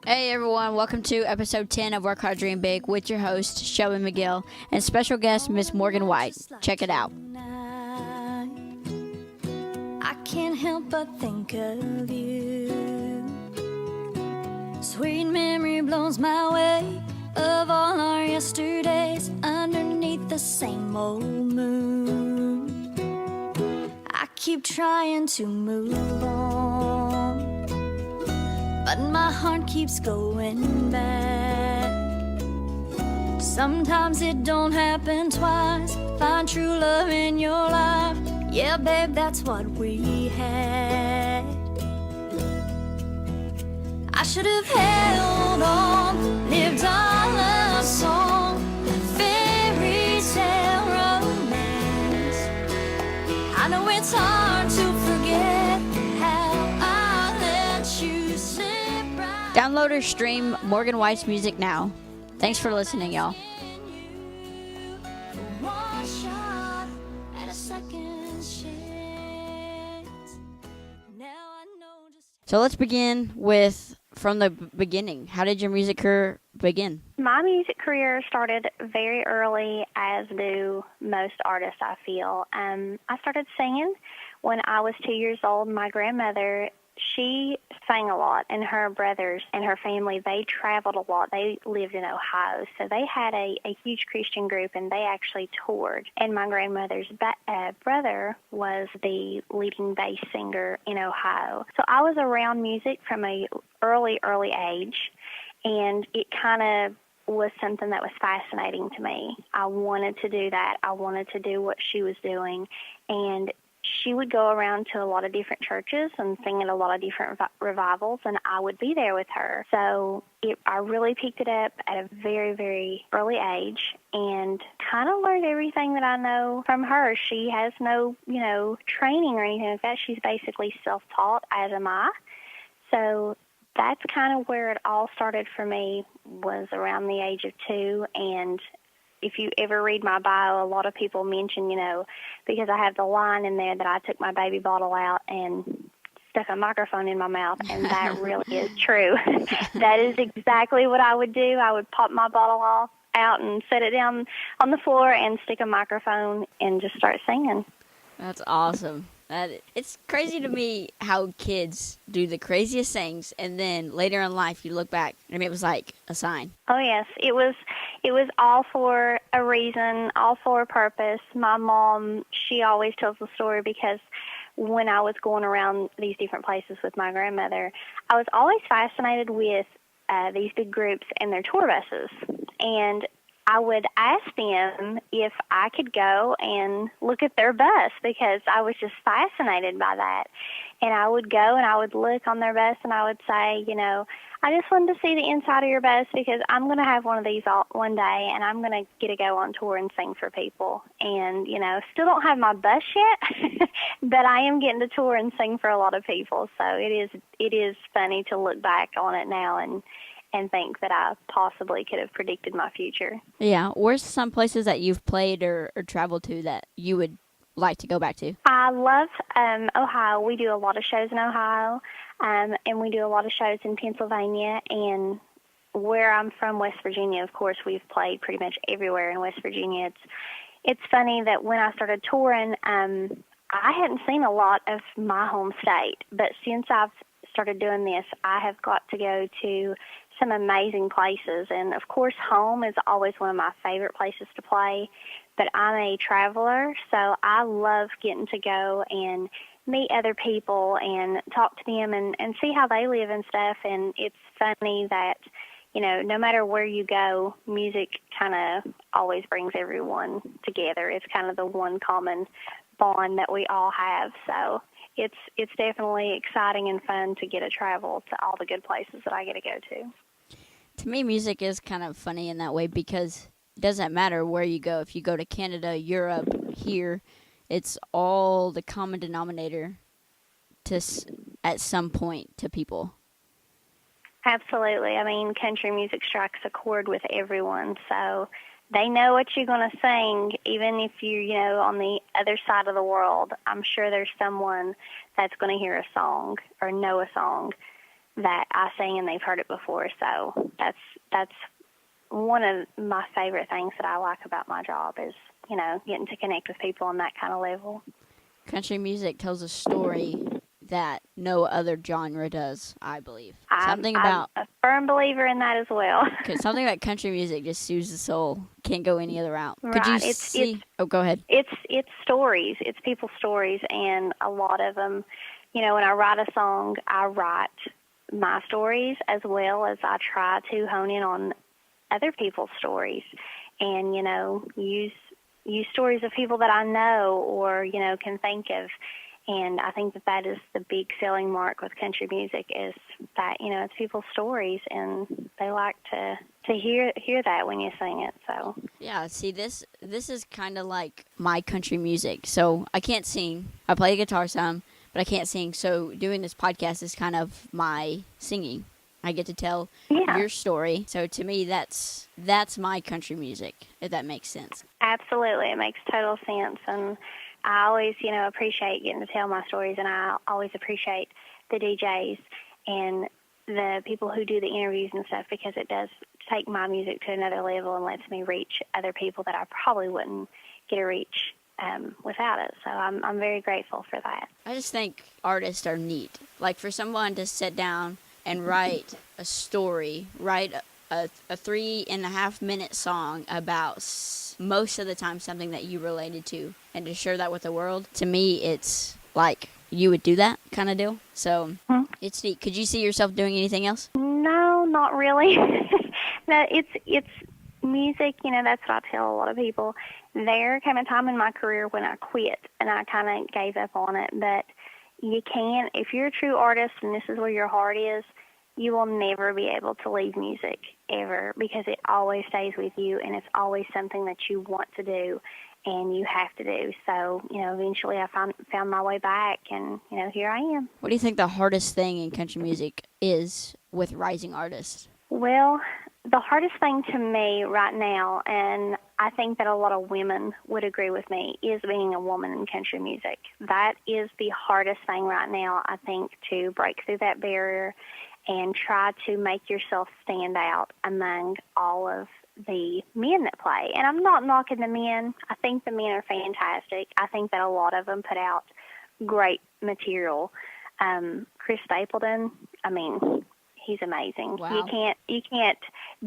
Hey everyone, welcome to episode 10 of Work Hard Dream Big with your host, Shelby McGill, and special guest, Miss Morgan White. Check it out. I can't help but think of you. Sweet memory blows my way of all our yesterdays underneath the same old moon. I keep trying to move on, but my heart keeps going back. Sometimes it don't happen twice. Find true love in your life. Yeah, babe, that's what we had. I should have held on, lived on a song, a fairy tale romance. I know it's hard to forget how I let you slip right. Download or stream Morgan White's music now. Thanks for listening, y'all. One shot at a second chance. Now I know just. So let's begin with from the beginning. How did your music career begin? My music career started very early, as do most artists, I feel. I started singing when I was 2 years old. My grandmother, she sang a lot, and her brothers and her family, they traveled a lot. They lived in Ohio, so they had a huge Christian group, and they actually toured. And my grandmother's brother was the leading bass singer in Ohio. So I was around music from a early age, and it kind of was something that was fascinating to me. I wanted to do that. I wanted to do what she was doing, and she would go around to a lot of different churches and sing at a lot of different revivals, and I would be there with her. So I really picked it up at a very, very early age and kind of learned everything that I know from her. She has no, training or anything like that. She's basically self-taught, as am I. So that's kind of where it all started for me, was around the age of 2. And if you ever read my bio, a lot of people mention, because I have the line in there that I took my baby bottle out and stuck a microphone in my mouth, and that really is true. That is exactly what I would do. I would pop my bottle out and set it down on the floor and stick a microphone and just start singing. That's awesome. It's crazy to me how kids do the craziest things, and then later in life you look back and it was like a sign. Oh yes, it was all for a reason, all for a purpose. My mom, she always tells the story because when I was going around these different places with my grandmother, I was always fascinated with these big groups and their tour buses, and I would ask them if I could go and look at their bus because I was just fascinated by that. And I would go and I would look on their bus and I would say, I just wanted to see the inside of your bus because I'm going to have one of these one day and I'm going to get to go on tour and sing for people. And, still don't have my bus yet, but I am getting to tour and sing for a lot of people. So it is funny to look back on it now and think that I possibly could have predicted my future. Yeah. Where's some places that you've played or traveled to that you would like to go back to? I love Ohio. We do a lot of shows in Ohio, and we do a lot of shows in Pennsylvania. And where I'm from, West Virginia, of course, we've played pretty much everywhere in West Virginia. It's funny that when I started touring, I hadn't seen a lot of my home state. But since I've started doing this, I have got to go to some amazing places, and of course home is always one of my favorite places to play, but I'm a traveler, so I love getting to go and meet other people and talk to them and see how they live and stuff. And it's funny that no matter where you go, music kind of always brings everyone together. It's kind of the one common bond that we all have. So it's definitely exciting and fun to get to travel to all the good places that I get to go to. To me, music is kind of funny in that way because it doesn't matter where you go. If you go to Canada, Europe, here, it's all the common denominator at some point to people. Absolutely. I mean, country music strikes a chord with everyone, so they know what you're going to sing, even if you're, on the other side of the world. I'm sure there's someone that's going to hear a song or know a song that I sing and they've heard it before. So that's one of my favorite things that I like about my job is, getting to connect with people on that kind of level. Country music tells a story that no other genre does, I believe. I'm a firm believer in that as well. Something about country music just soothes the soul. Can't go any other route. Right. Could you see? Oh, go ahead. It's stories. It's people's stories, and a lot of them, when I write a song, I write my stories as well as I try to hone in on other people's stories, and use stories of people that I know or can think of. And I think that is the big selling mark with country music is that, it's people's stories, and they like to hear that when you sing it. So yeah, see, this is kind of like my country music. So I can't sing. I play guitar some, but I can't sing. So doing this podcast is kind of my singing. I get to tell your story. So to me, that's my country music, if that makes sense. Absolutely. It makes total sense. And I always, appreciate getting to tell my stories, and I always appreciate the DJs and the people who do the interviews and stuff, because it does take my music to another level and lets me reach other people that I probably wouldn't get to reach without it. So I'm very grateful for that. I just think artists are neat. Like for someone to sit down and write a story, write a 3.5-minute song about most of the time something that you related to, and to share that with the world, to me it's like you would do that kind of deal. So It's neat. Could you see yourself doing anything else? No, not really. No, it's music. That's what I tell a lot of people. There came a time in my career when I quit and I kind of gave up on it. But you can, if you're a true artist and this is where your heart is, you will never be able to leave music ever, because it always stays with you and it's always something that you want to do and you have to do. So, eventually I found my way back, and, here I am. What do you think the hardest thing in country music is with rising artists? Well, the hardest thing to me right now, and I think that a lot of women would agree with me, is being a woman in country music. That is the hardest thing right now, I think, to break through that barrier and try to make yourself stand out among all of the men that play. And I'm not knocking the men. I think the men are fantastic. I think that a lot of them put out great material. Chris Stapleton, he's amazing. Wow. You can't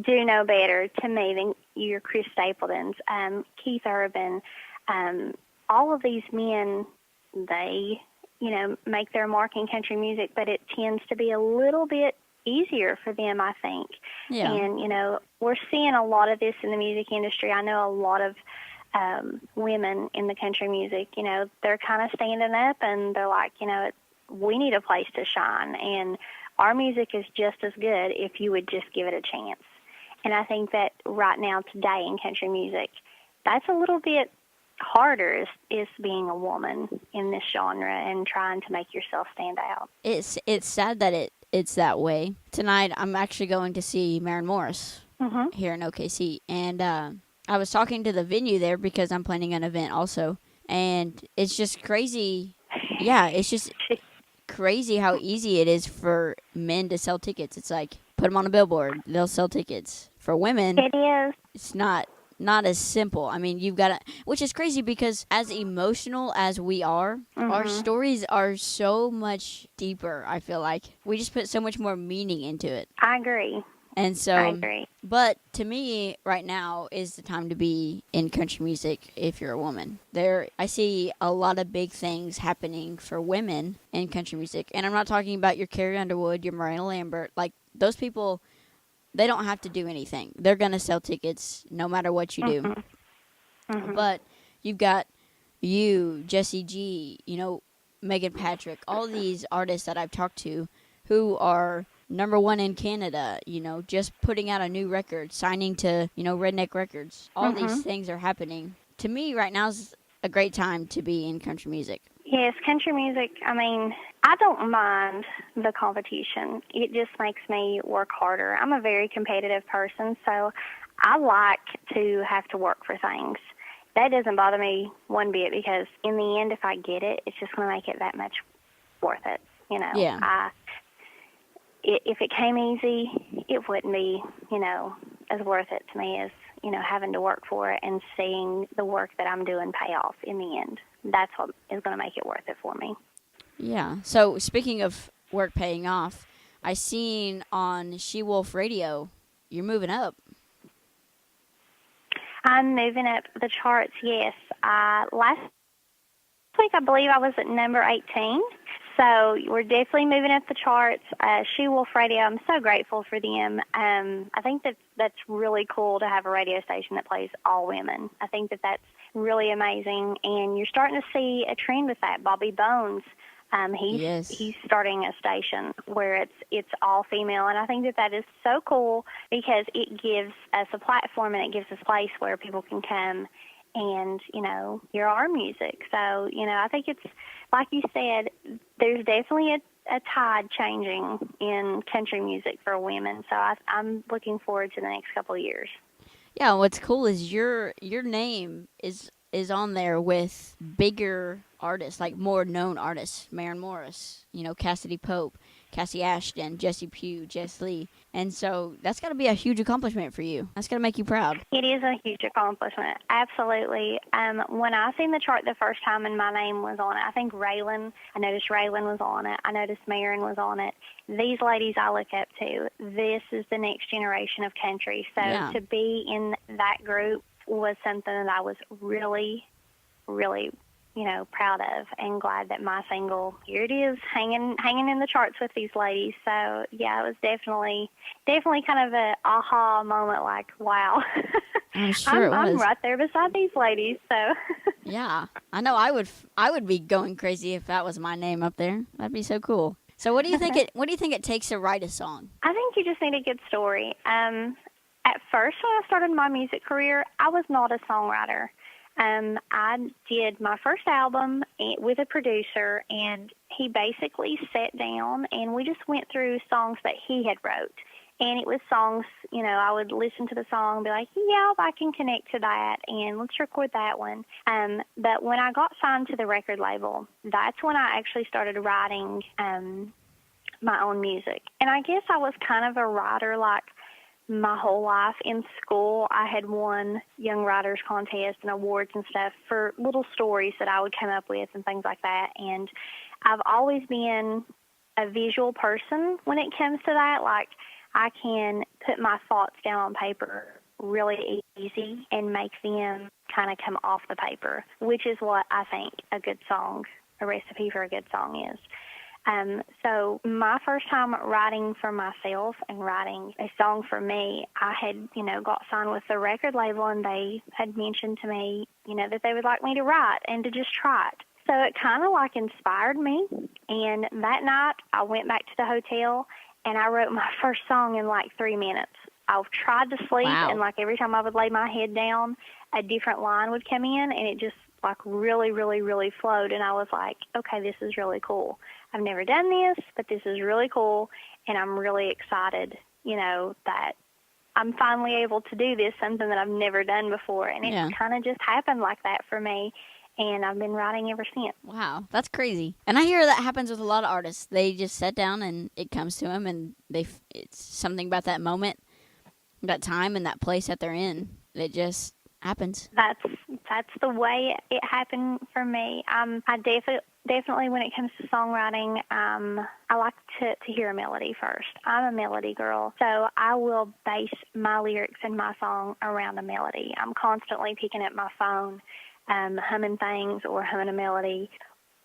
do no better to me than your Chris Stapletons. Keith Urban, all of these men, they make their mark in country music, but it tends to be a little bit easier for them, I think. Yeah. And, we're seeing a lot of this in the music industry. I know a lot of women in the country music, they're kind of standing up and they're like, we need a place to shine. And our music is just as good if you would just give it a chance. And I think that right now, today in country music, that's a little bit harder is being a woman in this genre and trying to make yourself stand out. It's sad that it's that way. Tonight I'm actually going to see Maren Morris here in OKC, and I was talking to the venue there because I'm planning an event also, and it's just crazy. Yeah, it's just crazy how easy it is for men to sell tickets. It's like, put them on a billboard, they'll sell tickets. For women, it is. It's not as simple. You've got to, which is crazy because as emotional as we are, our stories are so much deeper, I feel like. We just put so much more meaning into it. I agree. And so, I agree. But to me, right now is the time to be in country music if you're a woman. I see a lot of big things happening for women in country music. And I'm not talking about your Carrie Underwood, your Miranda Lambert. Like, those people, they don't have to do anything. They're going to sell tickets no matter what you do. But you've got Jessie G, Megan Patrick, all these artists that I've talked to who are #1 in Canada, just putting out a new record, signing to, Redneck Records. All these things are happening. To me, right now is a great time to be in country music. Yes, country music, I don't mind the competition. It just makes me work harder. I'm a very competitive person, so I like to have to work for things. That doesn't bother me one bit, because in the end, if I get it, it's just going to make it that much worth it. Yeah. if it came easy, it wouldn't be, as worth it to me as, having to work for it and seeing the work that I'm doing pay off in the end. That's what is going to make it worth it for me. Yeah. So speaking of work paying off, I seen on She Wolf Radio, you're moving up. I'm moving up the charts, yes. Last week, I believe I was at number 18. So we're definitely moving up the charts. She Wolf Radio, I'm so grateful for them. I think that's really cool to have a radio station that plays all women. I think that's really amazing. And you're starting to see a trend with that. Bobby Bones, he's starting a station where it's all female. And I think that is so cool because it gives us a platform and it gives us a place where people can come and, hear our music. So, I think it's, like you said, there's definitely a tide changing in country music for women. So I'm looking forward to the next couple of years. Yeah, what's cool is your name is on there with bigger artists, like more known artists, Maren Morris, Cassidy Pope, Cassie Ashton, Jesse Pugh, Jess Lee. And so that's got to be a huge accomplishment for you. That's got to make you proud. It is a huge accomplishment, absolutely. When I seen the chart the first time and my name was on it, I noticed Raylan was on it. I noticed Maren was on it. These ladies I look up to. This is the next generation of country. So to be in that group was something that I was really, really, proud of and glad that my single, here it is, hanging in the charts with these ladies. So, yeah, it was definitely kind of a aha moment, like, wow. I'm sure it was. I'm right there beside these ladies, so. Yeah, I know I would be going crazy if that was my name up there. That'd be so cool. So what do you think it takes to write a song? I think you just need a good story. At first, when I started my music career, I was not a songwriter. I did my first album with a producer, and he basically sat down, and we just went through songs that he had wrote. And it was songs, I would listen to the song and be like, yeah, I can connect to that, and let's record that one. But when I got signed to the record label, that's when I actually started writing my own music. And I guess I was kind of a writer, like, my whole life. In school, I had won Young Writers Contest and awards and stuff for little stories that I would come up with and things like that. And I've always been a visual person when it comes to that. Like, I can put my thoughts down on paper really easy and make them kind of come off the paper, which is what I think a recipe for a good song is. So my first time writing for myself and writing a song for me, I had, got signed with the record label, and they had mentioned to me, that they would like me to write and to just try it. So it kind of like inspired me. And that night I went back to the hotel and I wrote my first song in like 3 minutes. I tried to sleep, and like every time I would lay my head down, a different line would come in, and it just like really, really, really flowed. And I was like, okay, this is really cool. I've never done this, but this is really cool, and I'm really excited, that I'm finally able to do this, something that I've never done before. And it kind of just happened like that for me, and I've been writing ever since. Wow, that's crazy. And I hear that happens with a lot of artists. They just sit down, and it comes to them, and it's something about that moment, that time, and that place that they're in. It just happens. That's the way it happened for me. I definitely, when it comes to songwriting, I like to hear a melody first. I'm a melody girl, so I will base my lyrics and my song around a melody. I'm constantly picking up my phone, humming things or humming a melody.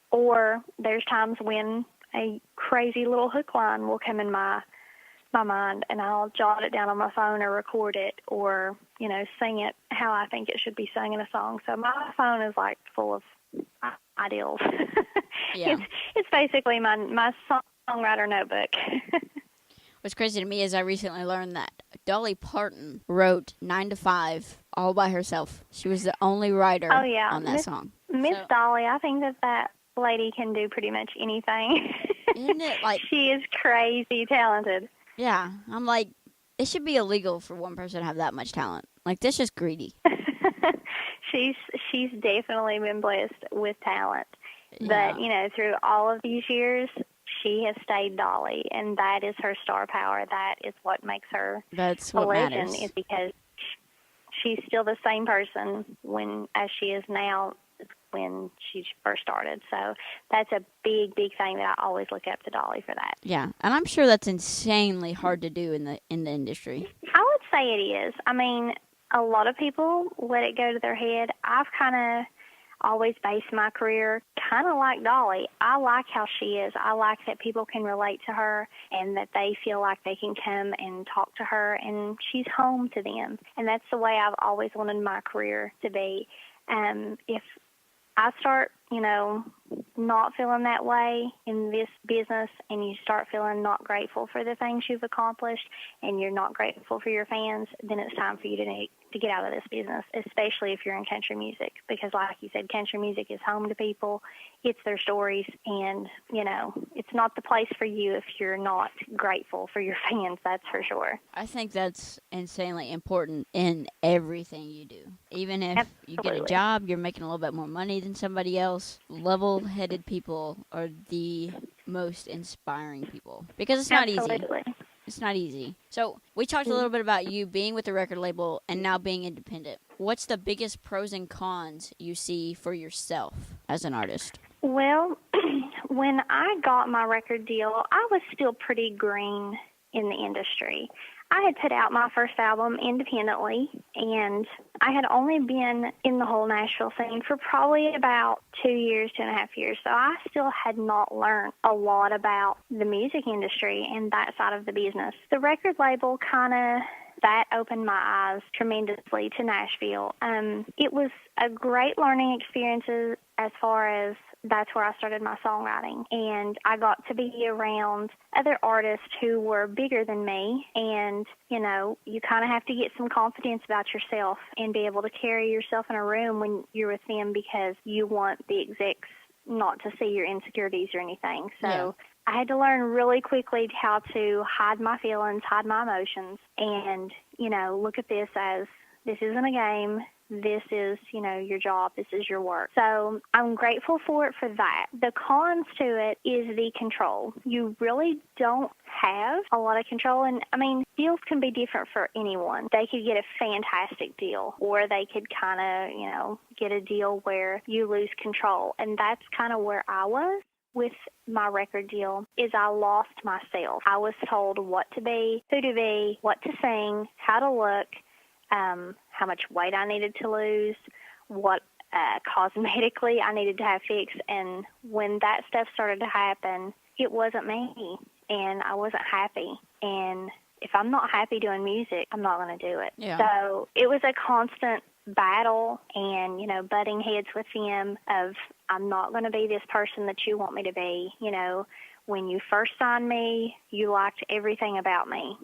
Or there's times when a crazy little hook line will come in my mind, and I'll jot it down on my phone or record it or, sing it how I think it should be sung in a song. So my phone is like full of ideals. Yeah. It's basically my songwriter notebook. What's crazy to me is I recently learned that Dolly Parton wrote 9 to 5 all by herself. She was the only writer on that song. Miss Dolly, I think that lady can do pretty much anything. Isn't it like... She is crazy talented. Yeah, I'm like, it should be illegal for one person to have that much talent. Like, that's just greedy. She's definitely been blessed with talent. Yeah. But, through all of these years, she has stayed Dolly, and that is her star power. That is what makes her That's a what legend, matters. is because she's still the same person as she is now when she first started. So that's a big, big thing that I always look up to Dolly for that. Yeah, and I'm sure that's insanely hard to do in the industry. I would say it is. I mean, a lot of people let it go to their head. I've kind of always based my career kind of like Dolly. I like how she is. I like that people can relate to her and that they feel like they can come and talk to her and she's home to them. And that's the way I've always wanted my career to be. If I start, not feeling that way in this business, and you start feeling not grateful for the things you've accomplished, and you're not grateful for your fans, then it's time for you to get out of this business, especially if you're in country music, because like you said, country music is home to people. It's their stories, and, it's not the place for you if you're not grateful for your fans, that's for sure. I think that's insanely important in everything you do. Even if you get a Absolutely. job, you're making a little bit more money than somebody else. Level-headed people are the most inspiring people because it's not easy. Absolutely. It's not easy. So we talked a little bit about you being with the record label and now being independent. What's the biggest pros and cons you see for yourself as an artist? Well, when I got my record deal, I was still pretty green in the industry. I had put out my first album independently, and I had only been in the whole Nashville scene for probably about 2.5 years. So I still had not learned a lot about the music industry and that side of the business. The record label that opened my eyes tremendously to Nashville. It was a great learning experience as far as that's where I started my songwriting. And I got to be around other artists who were bigger than me. And, you kind of have to get some confidence about yourself and be able to carry yourself in a room when you're with them because you want the execs not to see your insecurities or anything. So Yeah. I had to learn really quickly how to hide my feelings, hide my emotions, and, look at this as this isn't a game. This is, your job. This is your work. So I'm grateful for it for that. The cons to it is the control. You really don't have a lot of control. And, deals can be different for anyone. They could get a fantastic deal, or they could kind of, get a deal where you lose control. And that's kind of where I was with my record deal, is I lost myself. I was told what to be, who to be, what to sing, how to look, how much weight I needed to lose, what cosmetically I needed to have fixed. And when that stuff started to happen, it wasn't me, and I wasn't happy. And if I'm not happy doing music, I'm not going to do it. Yeah. So it was a constant battle and, butting heads with them of, I'm not going to be this person that you want me to be. When you first signed me, you liked everything about me.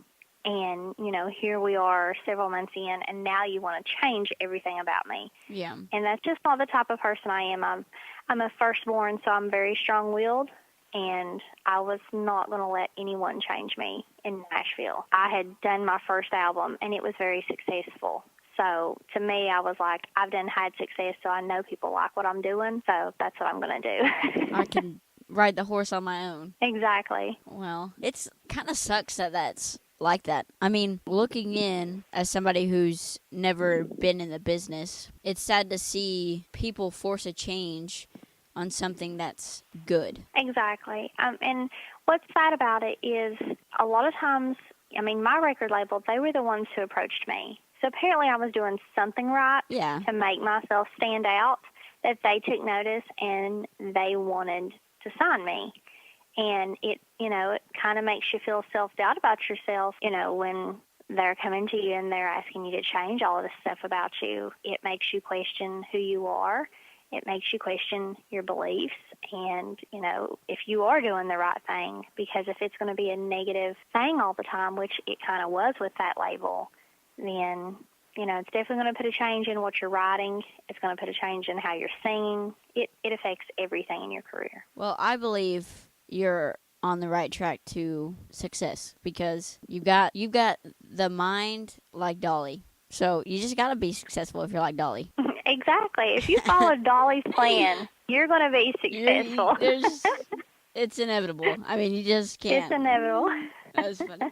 And, here we are several months in, and now you want to change everything about me. Yeah. And that's just not the type of person I am. I'm a firstborn, so I'm very strong-willed, and I was not going to let anyone change me in Nashville. I had done my first album, and it was very successful. So to me, I was like, I've had success, so I know people like what I'm doing, so that's what I'm going to do. I can ride the horse on my own. Exactly. Well, it's kind of sucks that that's like that. Looking in as somebody who's never been in the business, it's sad to see people force a change on something that's good. Exactly. And what's sad about it is a lot of times, my record label, they were the ones who approached me. So apparently I was doing something right Yeah. to make myself stand out, that they took notice and they wanted to sign me. And it kind of makes you feel self-doubt about yourself, when they're coming to you and they're asking you to change all of this stuff about you. It makes you question who you are. It makes you question your beliefs and, if you are doing the right thing. Because if it's going to be a negative thing all the time, which it kind of was with that label, then, it's definitely going to put a change in what you're writing. It's going to put a change in how you're singing. It affects everything in your career. Well, I believe you're on the right track to success because you've got the mind like Dolly. So you just got to be successful if you're like Dolly. Exactly. If you follow Dolly's plan, you're going to be successful. It's inevitable. I mean, you just It's can't. inevitable. That was funny.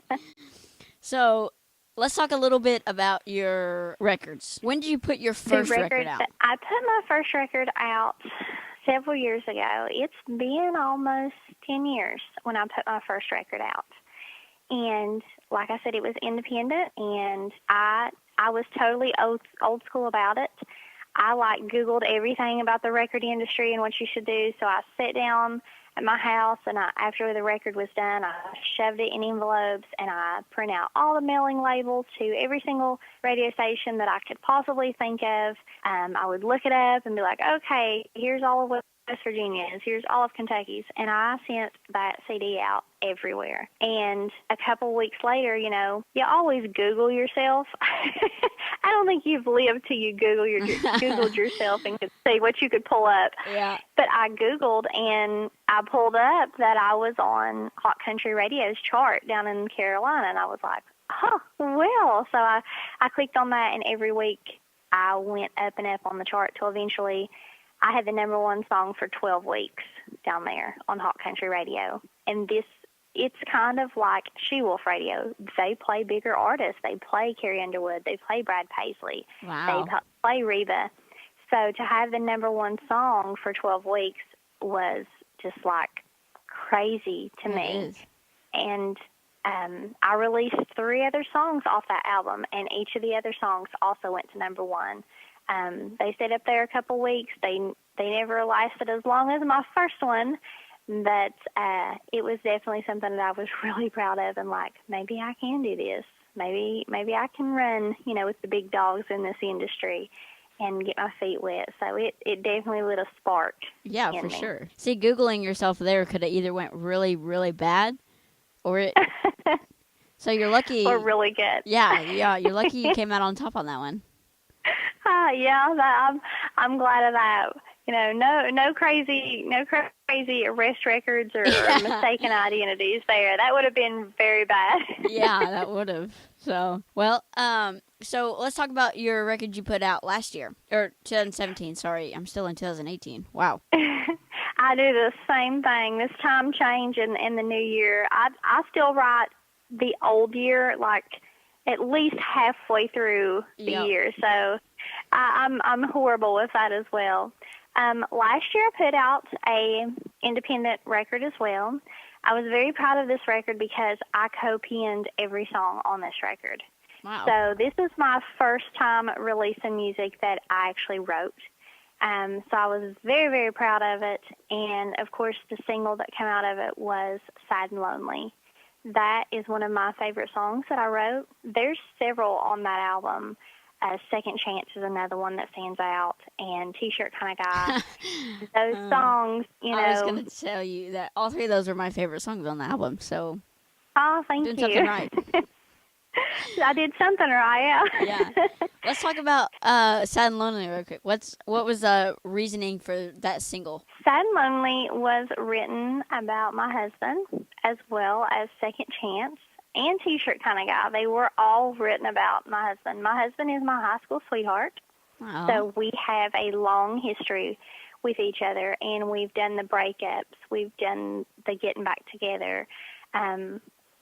So, let's talk a little bit about your records. When did you put your The first record record out? that I put my first record out several years ago. It's been almost 10 years when I put my first record out. And like I said, it was independent, and I was totally old school about it. I Googled everything about the record industry and what you should do. So I sat down at my house, and after the record was done, I shoved it in envelopes, and I print out all the mailing labels to every single radio station that I could possibly think of. I would look it up and be like, okay, here's all of West Virginia's, here's all of Kentucky's, and I sent that CD out everywhere. And a couple weeks later, you always Google yourself. I don't think you've lived till you Googled yourself and could see what you could pull up. Yeah. But I Googled, and I pulled up that I was on Hot Country Radio's chart down in Carolina, and I was like, oh, well. So I clicked on that, and every week I went up and up on the chart till eventually I had the number one song for 12 weeks down there on Hot Country Radio. And it's kind of like She-Wolf Radio. They play bigger artists. They play Carrie Underwood. They play Brad Paisley. Wow. They play Reba. So to have the number one song for 12 weeks was just like crazy to me. It is. And I released 3 other songs off that album, and each of the other songs also went to number one. They stayed up there a couple weeks. They never lasted as long as my first one, but it was definitely something that I was really proud of, and like, maybe I can do this. Maybe I can run, with the big dogs in this industry and get my feet wet. So it definitely lit a spark. Yeah, in for me. sure. See, Googling yourself there could have either went really, really bad, or it. So you're lucky. Or really good. Yeah, you're lucky you came out on top on that one. I'm glad of that. No crazy arrest records or mistaken identities there. That would have been very bad. Yeah, that would have. So let's talk about your record you put out last year, or 2017. Sorry, I'm still in 2018. Wow. I do the same thing. This time change in the new year. I still write the old year like at least halfway through the year. So I'm horrible with that as well. Last year I put out a independent record as well. I was very proud of this record because I co-penned every song on this record. Wow. So this is my first time releasing music that I actually wrote. So I was very, very proud of it. And, of course, the single that came out of it was Sad and Lonely. That is one of my favorite songs that I wrote. There's several on that album. Second Chance is another one that stands out, and T-Shirt Kind of Guy. Those songs, I was going to tell you that all 3 of those are my favorite songs on the album, so Oh, thank doing you. something right. I did something right, Yeah. Let's talk about Sad and Lonely real quick. What was the reasoning for that single? Sad and Lonely was written about my husband as well as Second Chance and T-Shirt Kind of Guy. They were all written about my husband. My husband is my high school sweetheart, Wow. so we have a long history with each other, and we've done the breakups. We've done the getting back together.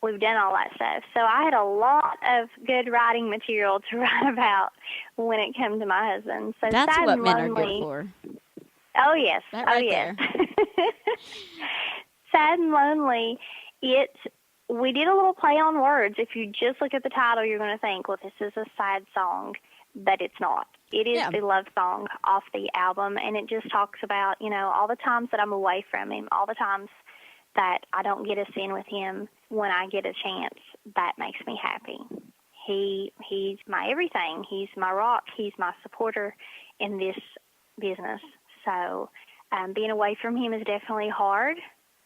We've done all that stuff. So I had a lot of good writing material to write about when it came to my husband. So That's Sad what and men are Lonely, good for. Oh, yes. That Oh, right yes. Sad and Lonely, we did a little play on words. If you just look at the title, you're going to think, well, this is a sad song, but it's not. It is the love song off the album, and it just talks about, all the times that I'm away from him, all the times that I don't get a sin with him. When I get a chance, that makes me happy. He's my everything. He's my rock. He's my supporter in this business. So being away from him is definitely hard,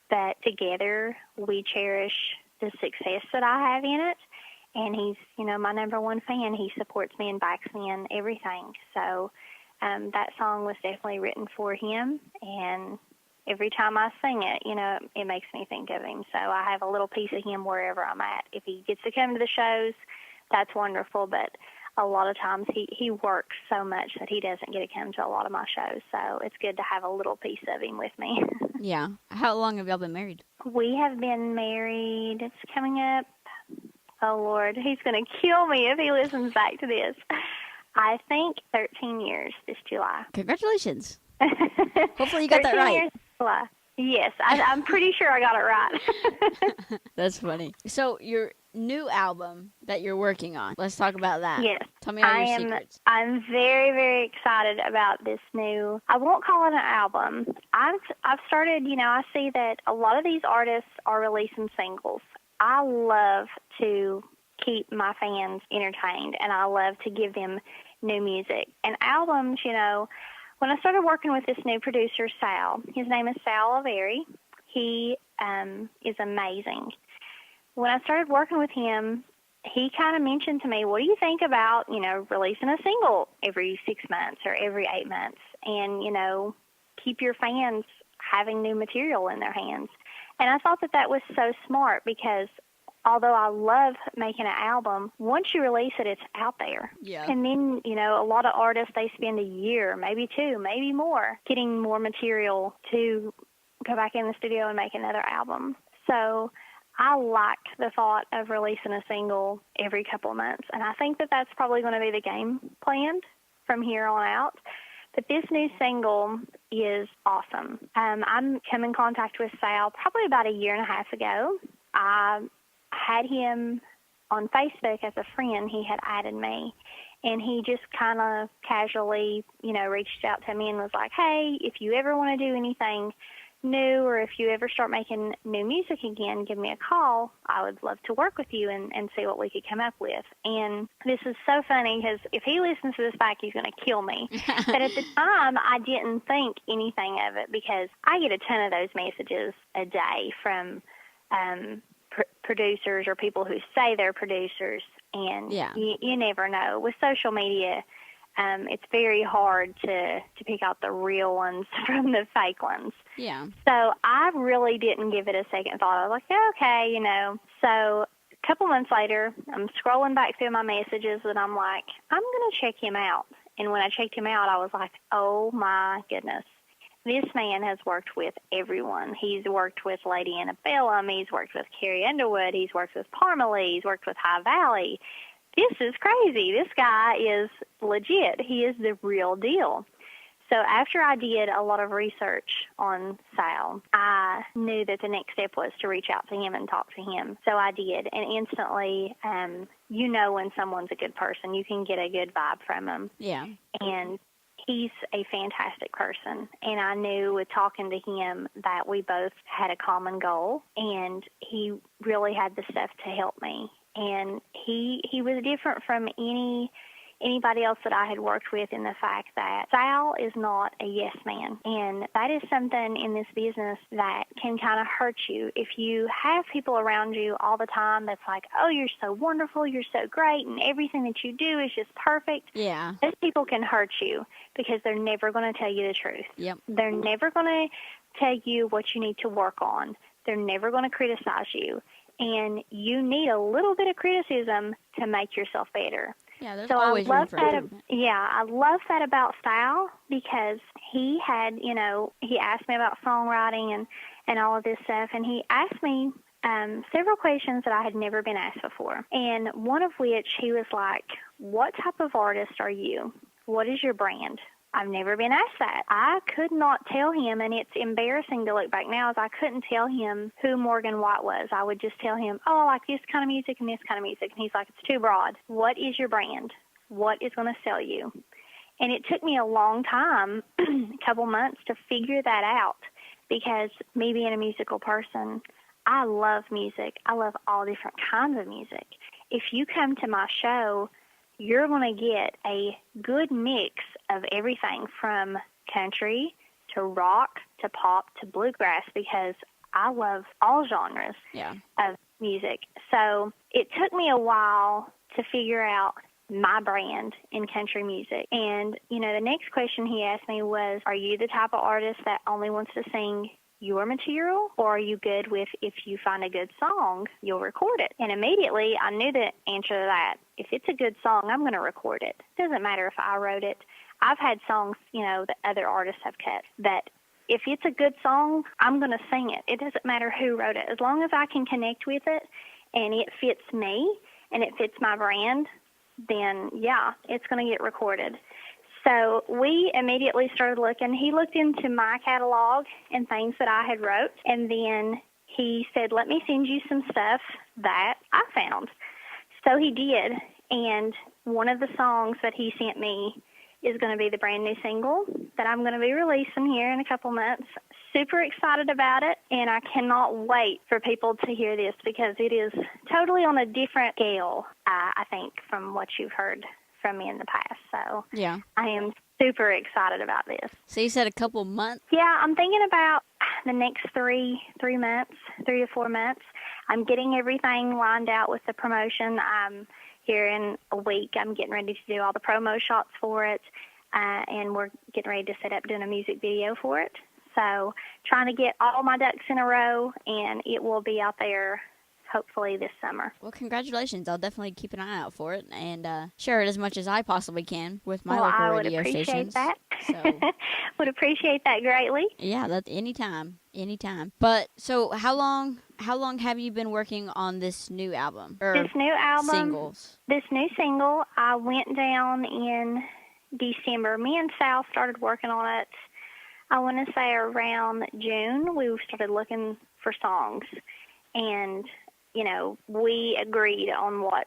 but together we cherish the success that I have in it. And he's, my number one fan. He supports me and backs me in everything. So that song was definitely written for him. And every time I sing it, it makes me think of him. So I have a little piece of him wherever I'm at. If he gets to come to the shows, that's wonderful. But a lot of times he works so much that he doesn't get to come to a lot of my shows. So it's good to have a little piece of him with me. Yeah. How long have y'all been married? We have been married, it's coming up, oh Lord, he's going to kill me if he listens back to this. I think 13 years this July. Congratulations. Hopefully you got that 13 right. years this July. Yes, I'm pretty sure I got it right. That's funny. So your new album that you're working on, let's talk about that. Yes. Tell me all your secrets. I'm very, very excited about this new, I won't call it an album. I've started, I see that a lot of these artists are releasing singles. I love to keep my fans entertained, and I love to give them new music. And albums, when I started working with this new producer, Sal, his name is Sal Averi. He is amazing. When I started working with him, he kind of mentioned to me, what do you think about, releasing a single every 6 months or every 8 months and, keep your fans having new material in their hands. And I thought that was so smart because although I love making an album, once you release it, it's out there. Yeah. And then, a lot of artists, they spend a year, maybe 2, maybe more, getting more material to go back in the studio and make another album. So I like the thought of releasing a single every couple of months, and I think that that's probably going to be the game plan from here on out. But this new single is awesome. I'm come in contact with Sal probably about a year and a half ago. I had him on Facebook as a friend. He had added me, and he just kind of casually, reached out to me and was like, hey, if you ever want to do anything new or if you ever start making new music again, give me a call. I would love to work with you and see what we could come up with. And this is so funny because if he listens to this back, he's going to kill me. But at the time, I didn't think anything of it because I get a ton of those messages a day from producers or people who say they're producers. And you never know. With social media, it's very hard to pick out the real ones from the fake ones. Yeah. So I really didn't give it a second thought. I was like, yeah, okay, So a couple months later, I'm scrolling back through my messages, and I'm like, I'm going to check him out. And when I checked him out, I was like, oh, my goodness. This man has worked with everyone. He's worked with Lady Antebellum. He's worked with Carrie Underwood. He's worked with Parmalee. He's worked with High Valley. This is crazy. This guy is legit. He is the real deal. So after I did a lot of research on Sal, I knew that the next step was to reach out to him and talk to him. So I did. And instantly, when someone's a good person, you can get a good vibe from him. Yeah. And he's a fantastic person. And I knew with talking to him that we both had a common goal, and he really had the stuff to help me. And he was different from anybody else that I had worked with in the fact that Sal is not a yes man. And that is something in this business that can kind of hurt you. If you have people around you all the time that's like, oh, you're so wonderful, you're so great, and everything that you do is just perfect. Yeah. Those people can hurt you because they're never going to tell you the truth. Yep. They're never going to tell you what you need to work on. They're never going to criticize you. And you need a little bit of criticism to make yourself better. Yeah, there's so always room for improvement. I love that about Sal because he had, he asked me about songwriting and all of this stuff, and he asked me several questions that I had never been asked before. And one of which he was like, what type of artist are you? What is your brand? I've never been asked that. I could not tell him, and it's embarrassing to look back now, as I couldn't tell him who Morgan White was. I would just tell him, oh, I like this kind of music and this kind of music. And he's like, it's too broad. What is your brand? What is going to sell you? And it took me a long time, a couple months, to figure that out because me being a musical person, I love music. I love all different kinds of music. If you come to my show, you're going to get a good mix of everything from country to rock to pop to bluegrass because I love all genres of music. So it took me a while to figure out my brand in country music. And, the next question he asked me was, are you the type of artist that only wants to sing your material, or are you good with if you find a good song, you'll record it? And immediately I knew the answer to that. If it's a good song, I'm going to record it. Doesn't matter if I wrote it. I've had songs, that other artists have cut that if it's a good song, I'm going to sing it. It doesn't matter who wrote it. As long as I can connect with it and it fits me and it fits my brand, then, yeah, it's going to get recorded. So we immediately started looking. He looked into my catalog and things that I had wrote, and then he said, let me send you some stuff that I found. So he did, and one of the songs that he sent me is going to be the brand new single that I'm going to be releasing here in a couple months. Super excited about it, and I cannot wait for people to hear this because it is totally on a different scale, I think, from what you've heard from me in the past. So Yeah. I am super excited about this. So you said a couple months? Yeah, I'm thinking about the next 3 months, 3 to 4 months. I'm getting everything lined out with the promotion. Here in a week, I'm getting ready to do all the promo shots for it, and we're getting ready to set up doing a music video for it. So trying to get all my ducks in a row, and it will be out there hopefully this summer. Well, congratulations. I'll definitely keep an eye out for it and share it as much as I possibly can with my local I would radio appreciate stations. that. So, would appreciate that greatly. yeah, that's anytime. But so how long have you been working on this new album? Or This new album, singles? this new single, I went down in December. Me and Sal started working on it, I want to say around June. We started looking for songs, and we agreed on what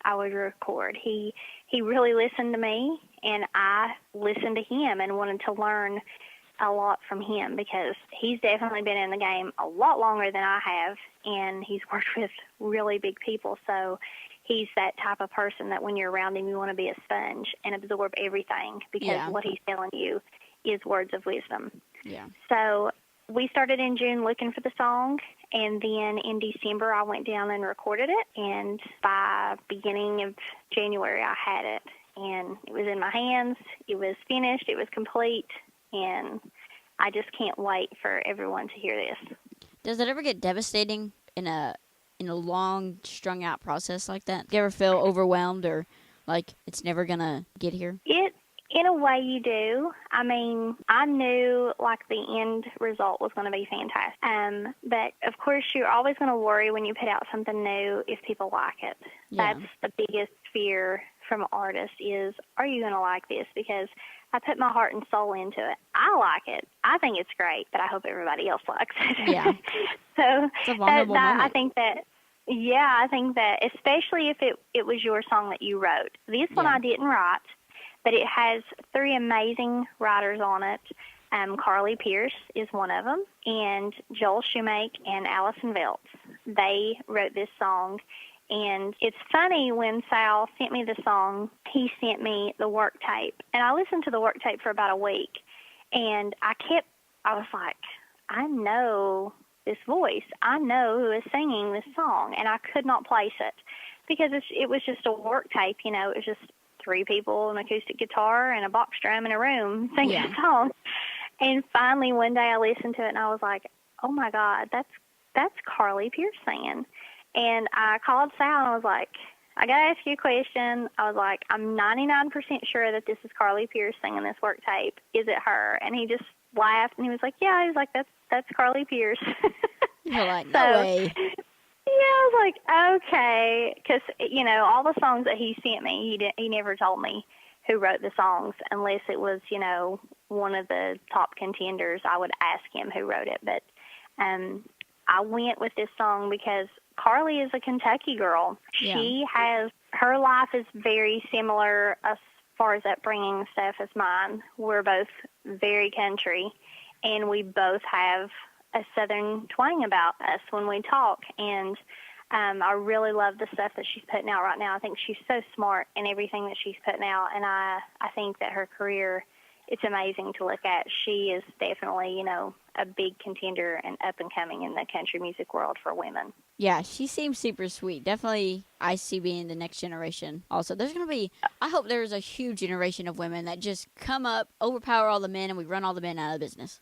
I would record. He really listened to me, and I listened to him and wanted to learn a lot from him because he's definitely been in the game a lot longer than I have, and he's worked with really big people. So he's that type of person that when you're around him, you want to be a sponge and absorb everything because what he's telling you is words of wisdom. Yeah. So we started in June looking for the song, and then in December I went down and recorded it, and by beginning of January I had it, and it was in my hands, it was finished, it was complete, and I just can't wait for everyone to hear this. Does it ever get devastating in a long, strung-out process like that? Do you ever feel overwhelmed or like it's never going to get here? In a way you do. I mean, I knew like the end result was going to be fantastic. But of course you're always going to worry when you put out something new if people like it. Yeah. That's the biggest fear from artists is, are you going to like this? Because I put my heart and soul into it. I like it. I think it's great, but I hope everybody else likes it. Yeah. So it's a vulnerable moment. I think that especially if it was your song that you wrote. This one I didn't write. But it has 3 amazing writers on it. Carly Pierce is one of them, and Joel Shoemake and Allison Veltz. They wrote this song, and it's funny when Sal sent me the song, he sent me the work tape, and I listened to the work tape for about a week, and I was like, I know this voice. I know who is singing this song, and I could not place it because it was just a work tape, it was just 3 people, an acoustic guitar, and a box drum in a room singing a song. And finally, one day I listened to it, and I was like, oh, my God, that's Carly Pierce singing. And I called Sal, and I was like, I got to ask you a question. I was like, I'm 99% sure that this is Carly Pierce singing this work tape. Is it her? And he just laughed, and he was like, yeah. He was like, that's Carly Pierce. You're like, no way. Yeah, I was like, okay, because, all the songs that he sent me, he never told me who wrote the songs unless it was, one of the top contenders. I would ask him who wrote it. But I went with this song because Carly is a Kentucky girl. Yeah. Her life is very similar as far as upbringing stuff as mine. We're both very country, and we both have a Southern twang about us when we talk, and I really love the stuff that she's putting out right now. I think she's so smart in everything that she's putting out, and I think that her career, it's amazing to look at. She is definitely, a big contender and up and coming in the country music world for women. Yeah, she seems super sweet. Definitely, I see being the next generation. Also, there's going to be, I hope there's a huge generation of women that just come up, overpower all the men, and we run all the men out of business.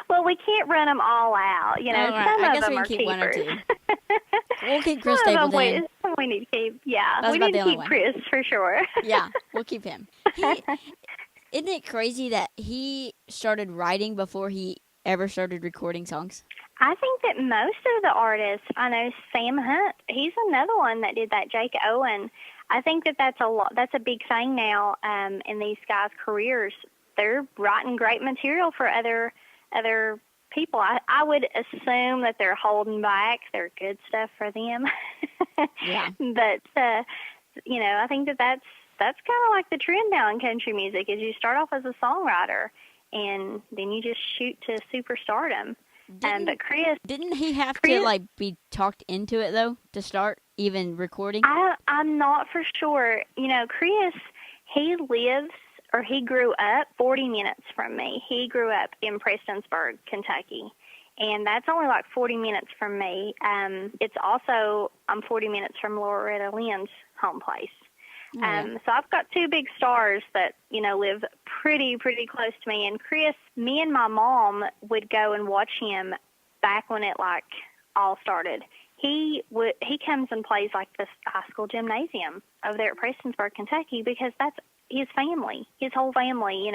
Well, we can't run them all out. Some I guess of them we can are keep keepers. 1 or 2. We'll keep Chris Stapleton. We need to keep, yeah. That's we about need the to only keep one. Chris for sure. Yeah, we'll keep him. isn't it crazy that he started writing before he ever started recording songs? I think that most of the artists, I know Sam Hunt, he's another one that did that. Jake Owen, I think that that's a big thing now in these guys' careers. They're writing great material for other people. I would assume that they're holding back their good stuff for them. Yeah. But I think that that's kind of like the trend now in country music. Is you start off as a songwriter and then you just shoot to superstardom. But Chris, didn't he have to like be talked into it though to start even recording? I'm not for sure. Chris, he grew up 40 minutes from me. He grew up in Prestonsburg, Kentucky, and that's only like 40 minutes from me. It's also I'm 40 minutes from Loretta Lynn's home place. So I've got two big stars that, live pretty close to me. And Chris, me and my mom would go and watch him back when it like all started. He comes and plays like this high school gymnasium over there at Prestonsburg, Kentucky, because that's his family. His whole family,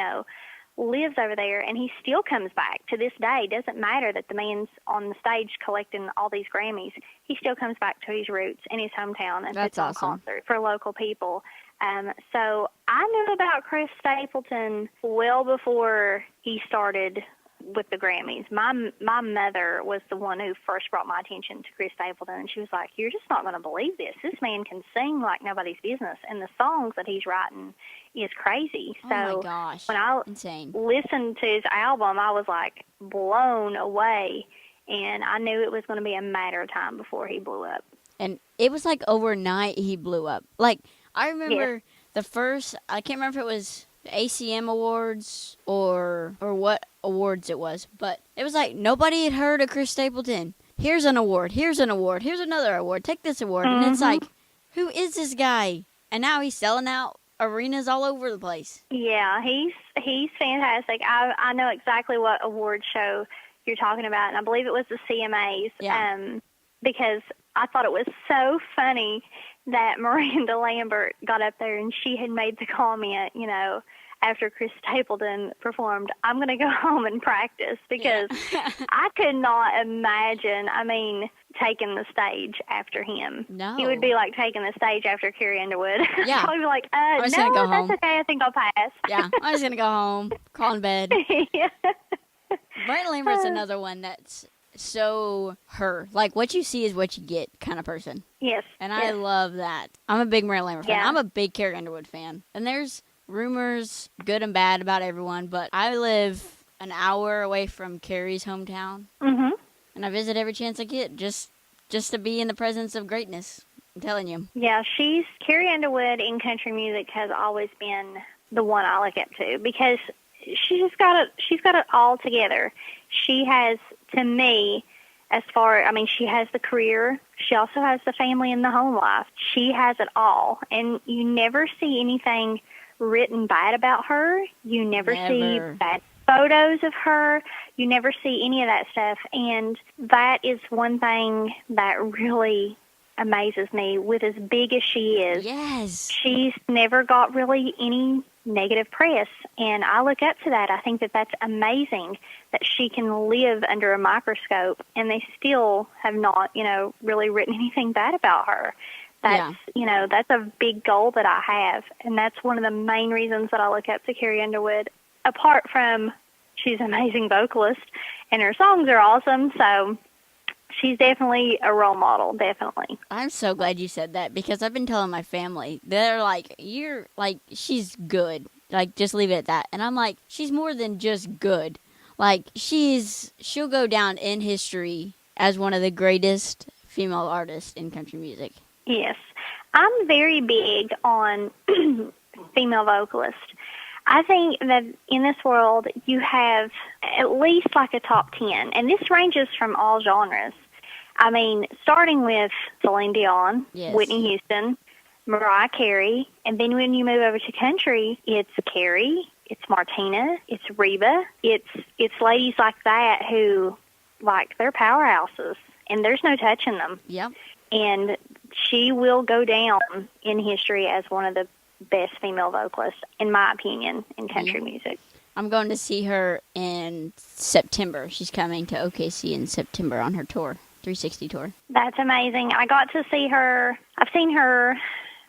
lives over there, and he still comes back to this day. Doesn't matter that the man's on the stage collecting all these Grammys. He still comes back to his roots in his hometown and puts on concerts for local people. So I knew about Chris Stapleton well before he started with the Grammys. My mother was the one who first brought my attention to Chris Stapleton, and she was like, "You're just not going to believe this. This man can sing like nobody's business, and the songs that he's writing is crazy." So oh my gosh, when I insane. listened to his album, I was like blown away, and I knew it was going to be a matter of time before he blew up. And it was like overnight he blew up. Like I remember the first, I can't remember if it was the ACM Awards or what awards it was, but it was like nobody had heard of Chris Stapleton. Here's an award, here's an award, here's another award, take this award. And it's like, who is this guy? And now he's selling out arenas all over the place. Yeah, he's fantastic. I know exactly what award show you're talking about, and I believe it was the CMAs. Yeah. Because I thought it was so funny that Miranda Lambert got up there and she had made the comment, after Chris Stapleton performed, "I'm going to go home and practice," because I could not imagine, taking the stage after him. No. He would be like taking the stage after Carrie Underwood. Yeah. I would be like, I'm just no, gonna go that's home. okay. I think I'll pass. Yeah, I'm just going to go home, crawl in bed. Yeah. Miranda Lambert's another one that's so her. Like, what you see is what you get kind of person. Yes. And I love that. I'm a big Miranda Lambert fan. Yeah. I'm a big Carrie Underwood fan. And there's rumors, good and bad, about everyone, but I live an hour away from Carrie's hometown. Mhm. And I visit every chance I get just to be in the presence of greatness. I'm telling you. Yeah, Carrie Underwood in country music has always been the one I look up to, because she's got it all together. She has, to me, she has the career. She also has the family and the home life. She has it all. And you never see anything written bad about her. You never see bad photos of her. You never see any of that stuff. And that is one thing that really amazes me. With as big as she is, Yes. she's never got really any negative press, and I look up to that. I think that that's amazing that she can live under a microscope and they still have not, really written anything bad about her. That's, that's a big goal that I have, and that's one of the main reasons that I look up to Carrie Underwood, apart from she's an amazing vocalist and her songs are awesome, so she's definitely a role model, definitely. I'm so glad you said that, because I've been telling my family, they're like, you're like, she's good. Like, just leave it at that. And I'm like, she's more than just good. Like, she'll go down in history as one of the greatest female artists in country music. Yes. I'm very big on female vocalists. I think that in this world you have at least like a top 10, and this ranges from all genres. Starting with Celine Dion, Yes. Whitney Houston, Mariah Carey, and then when you move over to country, it's Carrie, it's Martina, it's Reba, it's ladies like that who, like, they're powerhouses, and there's no touching them. Yep. And she will go down in history as one of the best female vocalists, in my opinion, in country Yeah. music. I'm going to see her in September. She's coming to OKC in September on her tour, 360 tour. That's amazing. I got to see her. I've seen her,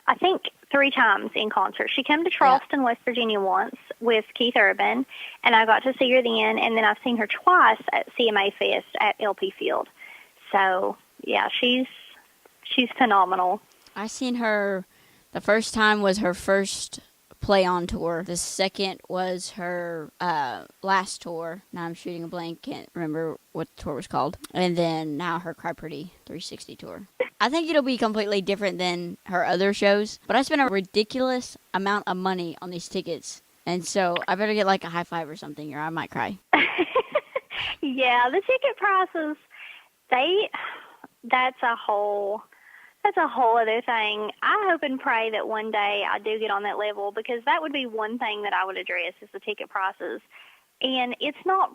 I think, 3 times in concert. She came to Charleston, West Virginia once with Keith Urban, and I got to see her then, and then I've seen her twice at CMA Fest at LP Field. So, yeah, she's phenomenal. I seen her, the first time was her first Play On tour. The second was her last tour. Now I'm shooting a blank, can't remember what the tour was called. And then now her Cry Pretty 360 tour. I think it'll be completely different than her other shows, but I spent a ridiculous amount of money on these tickets. And so I better get like a high five or something or I might cry. Yeah, the ticket prices, that's a whole other thing. I hope and pray that one day I do get on that level, because that would be one thing that I would address is the ticket prices. And it's not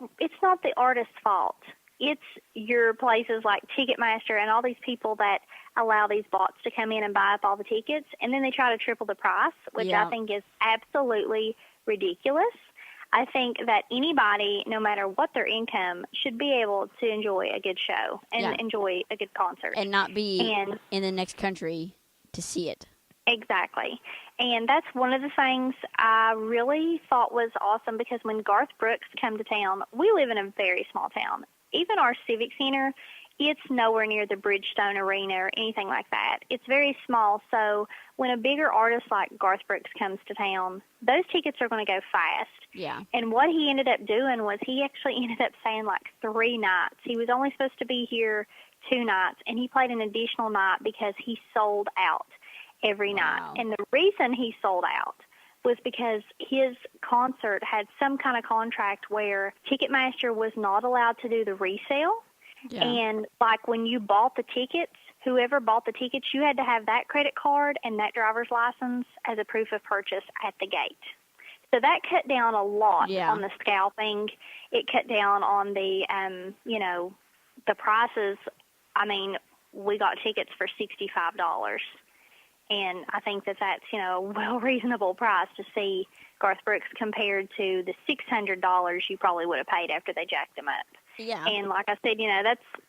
the artist's fault. It's your places like Ticketmaster and all these people that allow these bots to come in and buy up all the tickets, and then they try to triple the price, which I think is absolutely ridiculous. I think that anybody, no matter what their income, should be able to enjoy a good show and enjoy a good concert. And not be in the next country to see it. Exactly. And that's one of the things I really thought was awesome, because when Garth Brooks came to town, we live in a very small town. Even our Civic Center, it's nowhere near the Bridgestone Arena or anything like that. It's very small, so when a bigger artist like Garth Brooks comes to town, those tickets are going to go fast. Yeah. And what he ended up doing was he actually ended up staying like 3 nights. He was only supposed to be here 2 nights, and he played an additional night because he sold out every night. And the reason he sold out was because his concert had some kind of contract where Ticketmaster was not allowed to do the resale. Yeah. And like when you bought the tickets, whoever bought the tickets, you had to have that credit card and that driver's license as a proof of purchase at the gate. So that cut down a lot on the scalping. It cut down on the, the prices. I mean, we got tickets for $65. And I think that that's, a well reasonable price to see Garth Brooks compared to the $600 you probably would have paid after they jacked him up. Yeah. And like I said,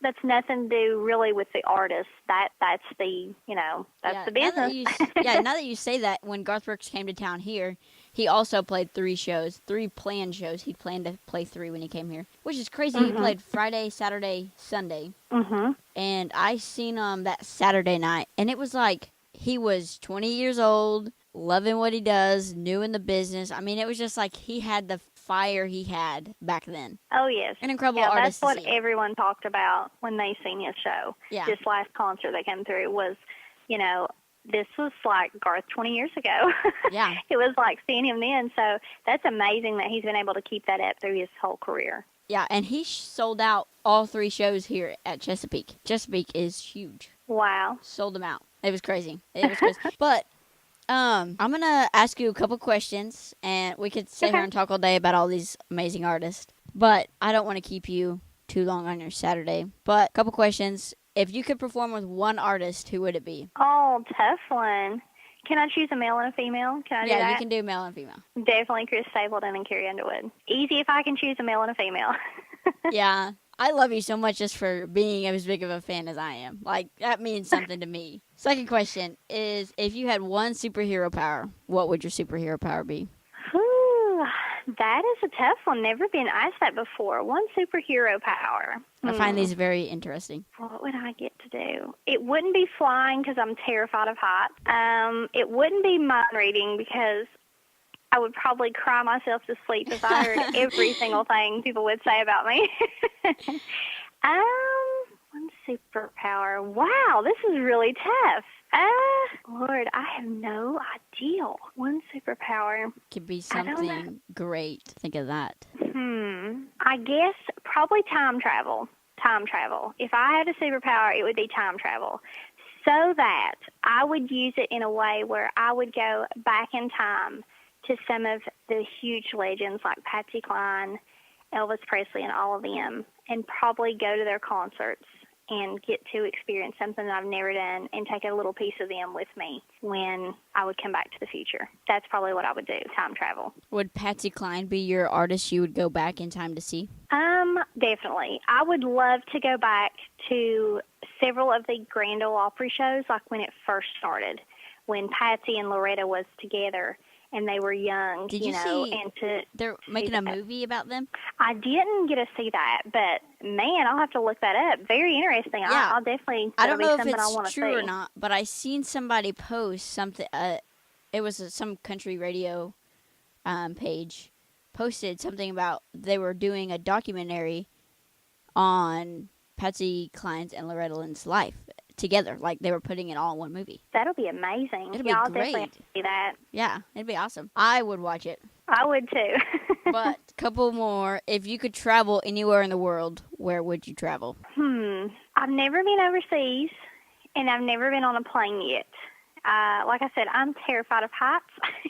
that's nothing to do really with the artist. That's the, that's the business. Now that you say that, when Garth Brooks came to town here, he also played 3 planned shows. He planned to play 3 when he came here, which is crazy. He played Friday, Saturday, Sunday. And I seen him that Saturday night, and it was like he was 20 years old, loving what he does, new in the business. I mean, it was just like he had the fire he had back then. Oh, yes. An incredible artist. That's what everyone talked about when they seen his show. Yeah. This last concert that came through was, this was like Garth 20 years ago. Yeah. It was like seeing him then. So that's amazing that he's been able to keep that up through his whole career. Yeah, and he sold out all 3 shows here at Chesapeake. Chesapeake is huge. Wow. Sold them out. It was crazy. But I'm going to ask you a couple questions, and we could sit here and talk all day about all these amazing artists. But I don't want to keep you too long on your Saturday. But a couple questions. If you could perform with one artist, who would it be? Oh, tough one. Can I choose a male and a female? Can I do that? Yeah, you can do male and female. Definitely Chris Stapleton and Carrie Underwood. Easy if I can choose a male and a female. Yeah. I love you so much just for being as big of a fan as I am. Like, that means something to me. Second question is, if you had one superhero power, what would your superhero power be? Ooh, that is a tough one. Never been asked that before. One superhero power. I find these very interesting. What would I get to do? It wouldn't be flying because I'm terrified of heights. It wouldn't be mind reading because I would probably cry myself to sleep if I heard every single thing people would say about me. One superpower. Wow, this is really tough. Lord, I have no idea. One superpower. Could be something great. Think of that. I guess probably time travel. Time travel. If I had a superpower, it would be time travel. So that I would use it in a way where I would go back in time to some of the huge legends like Patsy Cline, Elvis Presley, and all of them, and probably go to their concerts and get to experience something that I've never done and take a little piece of them with me when I would come back to the future. That's probably what I would do, time travel. Would Patsy Cline be your artist you would go back in time to see? Definitely. I would love to go back to several of the Grand Ole Opry shows, like when it first started, when Patsy and Loretta was together and they were young, Did you see they're making a movie about them? I didn't get to see that, but man, I'll have to look that up. Very interesting. Yeah. I'll definitely. I don't know if it's true or not, but I seen somebody post something. It was some country radio page posted something about they were doing a documentary on Patsy Cline's and Loretta Lynn's life together. Like they were putting it all in one movie. That'll be amazing. It'll be I'll great. definitely have to see that. Yeah, it'd be awesome. I would watch it. I would too. But couple more. If you could travel anywhere in the world, where would you travel? I've never been overseas, and I've never been on a plane yet. Like I said, I'm terrified of heights.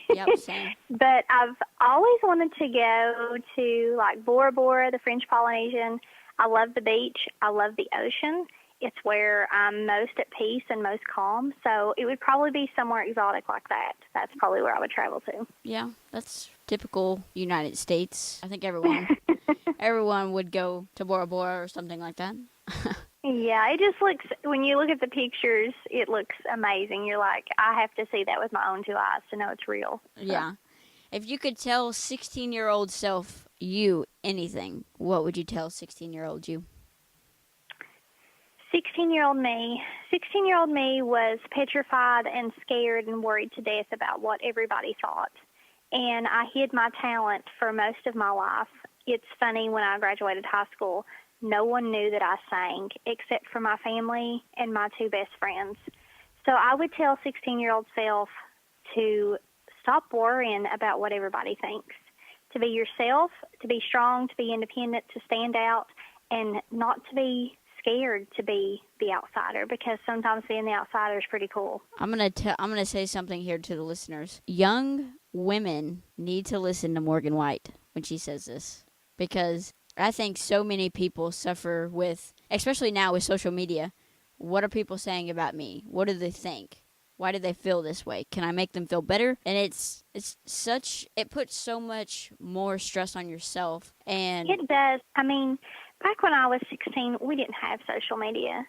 Yep, same. But I've always wanted to go to like Bora Bora, the French Polynesian. I love the beach. I love the ocean. It's where I'm most at peace and most calm. So it would probably be somewhere exotic like that. That's probably where I would travel to. Yeah, that's typical United States. I think everyone would go to Bora Bora or something like that. Yeah, it just looks, when you look at the pictures, it looks amazing. You're like, I have to see that with my own two eyes to know it's real. Yeah. If you could tell 16-year-old self you anything, what would you tell 16-year-old you? 16-year-old me was petrified and scared and worried to death about what everybody thought. And I hid my talent for most of my life. It's funny, when I graduated high school, no one knew that I sang except for my family and my two best friends. So I would tell 16-year-old self to stop worrying about what everybody thinks, to be yourself, to be strong, to be independent, to stand out, and not to be scared to be the outsider, because sometimes being the outsider is pretty cool. I'm gonna say something here to the listeners. Young women need to listen to Morgan White when she says this, because I think so many people suffer with, especially now with social media, what are people saying about me? What do they think? Why do they feel this way? Can I make them feel better? And it puts so much more stress on yourself. And it does. I mean, back when I was 16, we didn't have social media.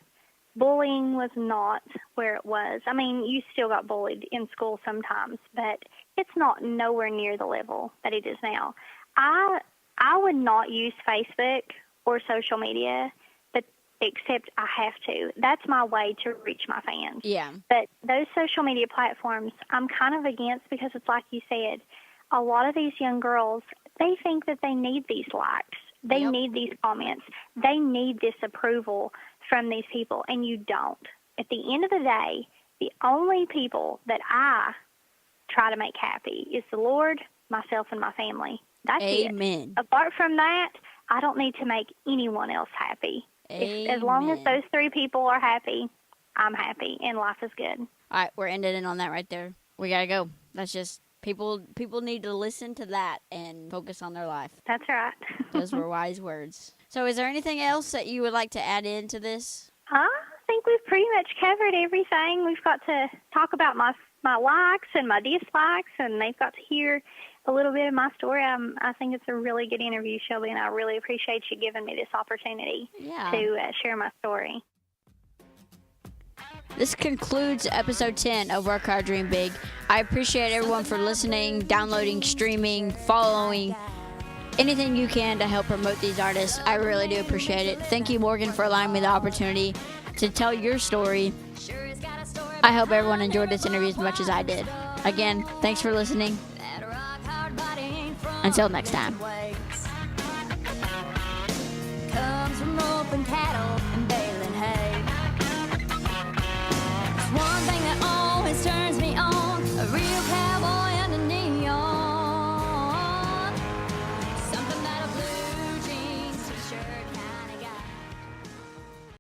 Bullying was not where it was. I mean, you still got bullied in school sometimes, but it's not nowhere near the level that it is now. I would not use Facebook or social media, but except I have to. That's my way to reach my fans. Yeah. But those social media platforms, I'm kind of against, because it's like you said, a lot of these young girls, they think that they need these likes. They need these comments. They need this approval from these people, and you don't. At the end of the day, the only people that I try to make happy is the Lord, myself, and my family. That's Amen. it. Apart from that, I don't need to make anyone else happy. As long as those three people are happy, I'm happy, and life is good. All right, we're ending it on that right there. We gotta go. That's just people need to listen to that and focus on their life. That's right. Those were wise words. So is there anything else that you would like to add into this? I think we've pretty much covered everything. We've got to talk about my likes and my dislikes, and they've got to hear a little bit of my story. I think it's a really good interview, Shelby, and I really appreciate you giving me this opportunity to share my story. This concludes episode 10 of Work Hard, Dream Big. I appreciate everyone for listening, downloading, streaming, following, anything you can to help promote these artists. I really do appreciate it. Thank you, Morgan, for allowing me the opportunity to tell your story. I hope everyone enjoyed this interview as much as I did. Again, thanks for listening. Until next time. Comes from open cattle.